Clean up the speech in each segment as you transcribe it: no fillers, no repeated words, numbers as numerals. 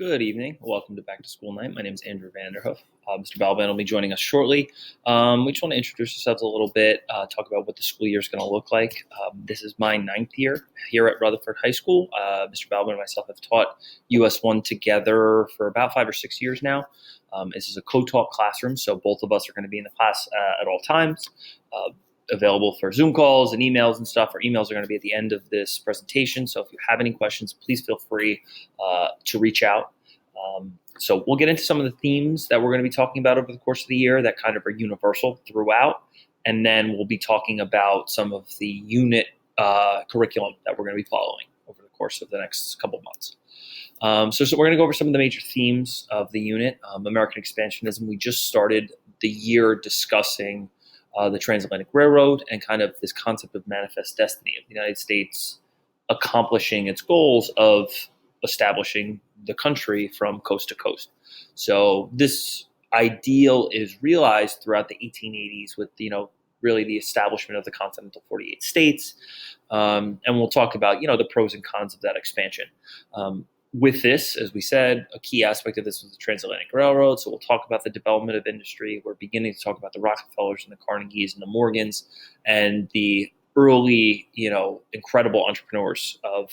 Good evening. Welcome to Back to School Night. My name is Andrew Vanderhoof. Mr. Balban will be joining us shortly. We just want to introduce ourselves a little bit, talk about what the school year is going to look like. This is my ninth year here at Rutherford High School. Mr. Balban and myself have taught US 1 together for about 5 or 6 years now. This is a co-taught classroom, so both of us are going to be in the class at all times. Available for Zoom calls and emails and stuff. Our emails are going to be at the end of this presentation. So if you have any questions, please feel free to reach out. So we'll get into some of the themes that we're going to be talking about over the course of the year that kind of are universal throughout. And then we'll be talking about some of the unit curriculum that we're going to be following over the course of the next couple of months. So we're going to go over some of the major themes of the unit. American expansionism. We just started the year discussing the Transatlantic Railroad and kind of this concept of manifest destiny of the United States accomplishing its goals of establishing the country from coast to coast. So this ideal is realized throughout the 1880s with, really the establishment of the continental 48 states. And we'll talk about, the pros and cons of that expansion. With this, as we said, a key aspect of this was the Transatlantic Railroad. So we'll talk about the development of industry. We're beginning to talk about the Rockefellers and the Carnegies and the Morgans and the early, incredible entrepreneurs of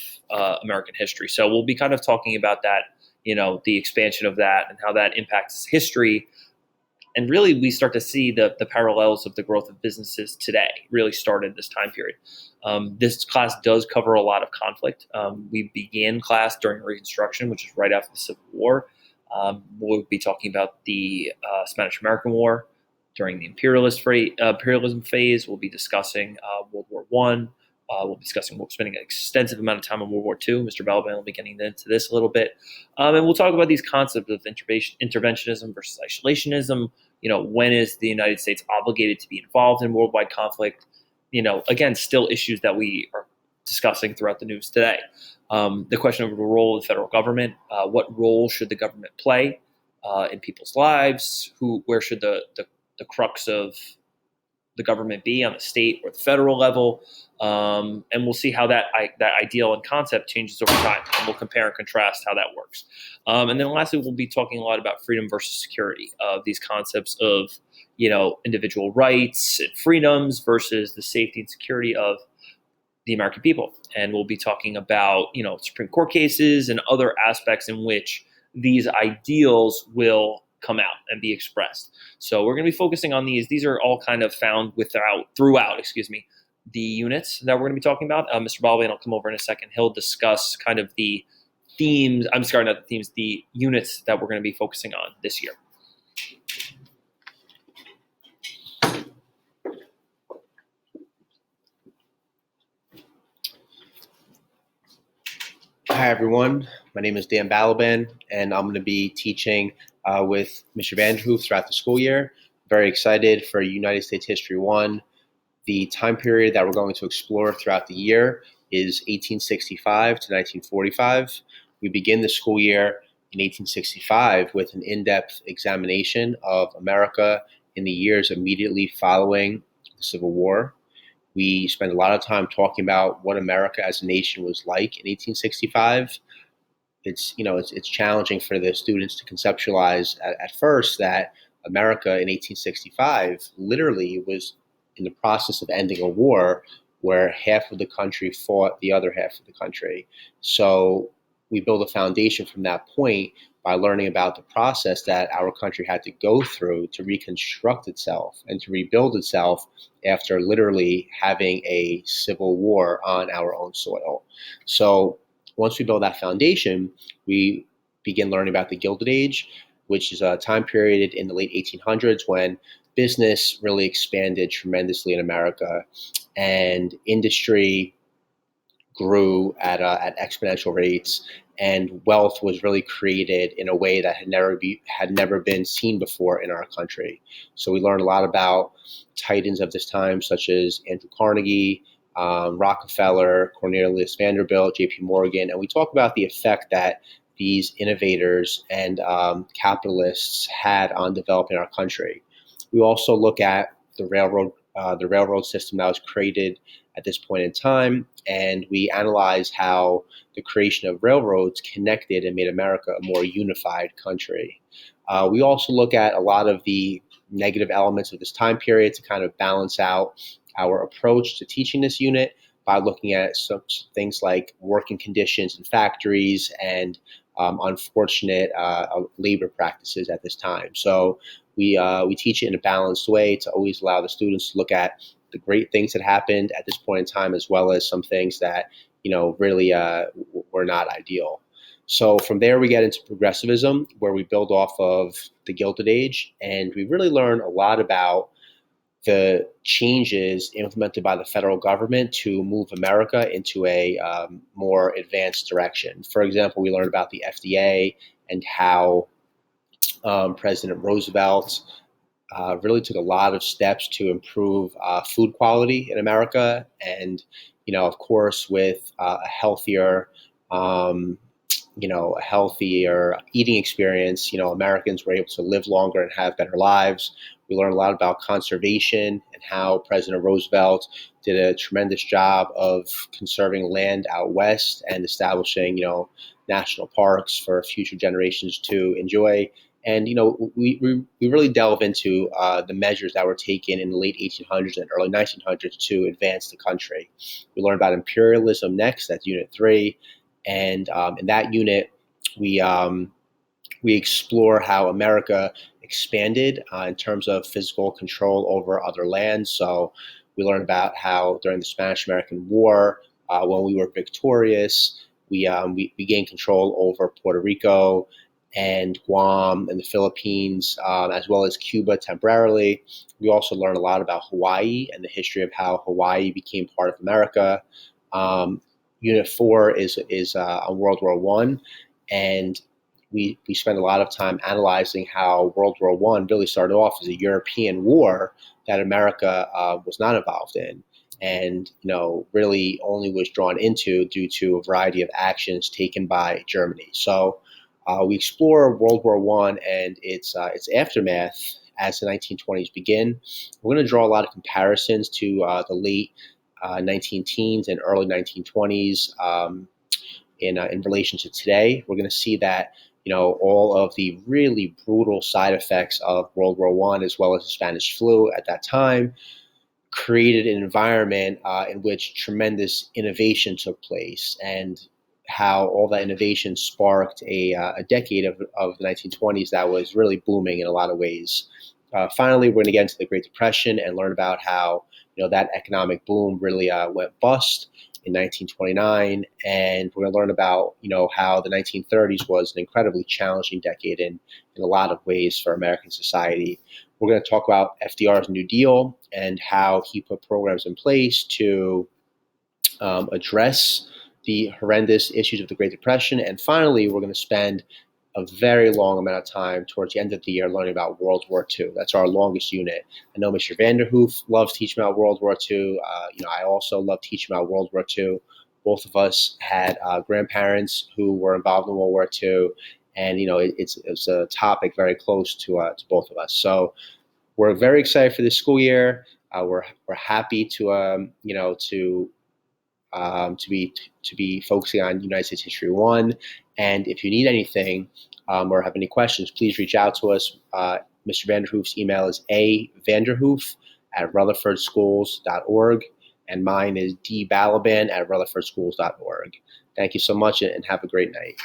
American history. So we'll be kind of talking about that, the expansion of that and how that impacts history. And really, we start to see the parallels of the growth of businesses today really started this time period. This class does cover a lot of conflict. We began class during Reconstruction, which is right after the Civil War. We'll be talking about the Spanish-American War during the imperialism phase. We'll be discussing World War I. We'll be spending an extensive amount of time on World War II. Mr. Balban will be getting into this a little bit. And we'll talk about these concepts of interventionism versus isolationism. When is the United States obligated to be involved in worldwide conflict? Again, still issues that we are discussing throughout the news today. The question of the role of the federal government. What role should the government play in people's lives? Where should the crux of the government be on the state or the federal level? And we'll see how that ideal and concept changes over time. And we'll compare and contrast how that works. And then lastly, we'll be talking a lot about freedom versus security, these concepts of, individual rights and freedoms versus the safety and security of the American people. And we'll be talking about, Supreme Court cases and other aspects in which these ideals will come out and be expressed. So we're going to be focusing on these. These are all kind of found throughout, the units that we're going to be talking about. Mr. Balban will come over in a second. He'll discuss kind of the themes. The units that we're going to be focusing on this year. Hi, everyone. My name is Dan Balban, and I'm going to be teaching with Mr. Vanderhoof throughout the school year. Very excited for United States History 1. The time period that we're going to explore throughout the year is 1865 to 1945. We begin the school year in 1865 with an in-depth examination of America in the years immediately following the Civil War. We spend a lot of time talking about what America as a nation was like in 1865. It's challenging for the students to conceptualize at first that America in 1865 literally was in the process of ending a war where half of the country fought the other half of the country. So we build a foundation from that point by learning about the process that our country had to go through to reconstruct itself and to rebuild itself after literally having a civil war on our own soil. So once we build that foundation, we begin learning about the Gilded Age, which is a time period in the late 1800s when business really expanded tremendously in America and industry grew at exponential rates, and wealth was really created in a way that had never been seen before in our country. So we learned a lot about titans of this time, such as Andrew Carnegie, Rockefeller, Cornelius Vanderbilt, J.P. Morgan, and we talk about the effect that these innovators and capitalists had on developing our country. We also look at the railroad system that was created at this point in time, and we analyze how the creation of railroads connected and made America a more unified country. We also look at a lot of the negative elements of this time period to kind of balance out our approach to teaching this unit by looking at some things like working conditions in factories and unfortunate labor practices at this time. So we teach it in a balanced way to always allow the students to look at the great things that happened at this point in time, as well as some things that really were not ideal. So from there, we get into progressivism, where we build off of the Gilded Age, and we really learn a lot about the changes implemented by the federal government to move America into a more advanced direction. For example, we learned about the FDA and how President Roosevelt really took a lot of steps to improve food quality in America, and of course, with a healthier eating experience, Americans were able to live longer and have better lives. We learned a lot about conservation and how President Roosevelt did a tremendous job of conserving land out west and establishing, national parks for future generations to enjoy. And we really delve into the measures that were taken in the late 1800s and early 1900s to advance the country. We learn about imperialism next. That's Unit 3, and in that unit, we explore how America expanded in terms of physical control over other lands. So we learn about how during the Spanish-American War, when we were victorious, we gained control over Puerto Rico and Guam and the Philippines, as well as Cuba temporarily. We also learn a lot about Hawaii and the history of how Hawaii became part of America. Unit 4 is on World War One, and we spend a lot of time analyzing how World War One really started off as a European war that America was not involved in, and really only was drawn into due to a variety of actions taken by Germany. So we explore World War One and its aftermath as the 1920s begin. We're going to draw a lot of comparisons to the late 19-teens and early 1920s in relation to today. We're going to see that all of the really brutal side effects of World War One, as well as the Spanish flu at that time, created an environment in which tremendous innovation took place, and how all that innovation sparked a decade of the 1920s that was really booming in a lot of ways. Finally, we're going to get into the Great Depression and learn about how that economic boom really went bust in 1929, and we're going to learn about how the 1930s was an incredibly challenging decade in a lot of ways for American society. We're going to talk about FDR's New Deal and how he put programs in place to address the horrendous issues of the Great Depression. And finally, we're going to spend a very long amount of time towards the end of the year learning about World War II. That's our longest unit. I know Mr. Vanderhoof loves teaching about World War II. I also love teaching about World War II. Both of us had grandparents who were involved in World War II, and it's a topic very close to both of us. So we're very excited for this school year. We're happy to be focusing on United States History 1. And if you need anything or have any questions, please reach out to us. Mr. Vanderhoof's email is avanderhoof@rutherfordschools.org, and mine is dbalaban@rutherfordschools.org. Thank you so much, and have a great night.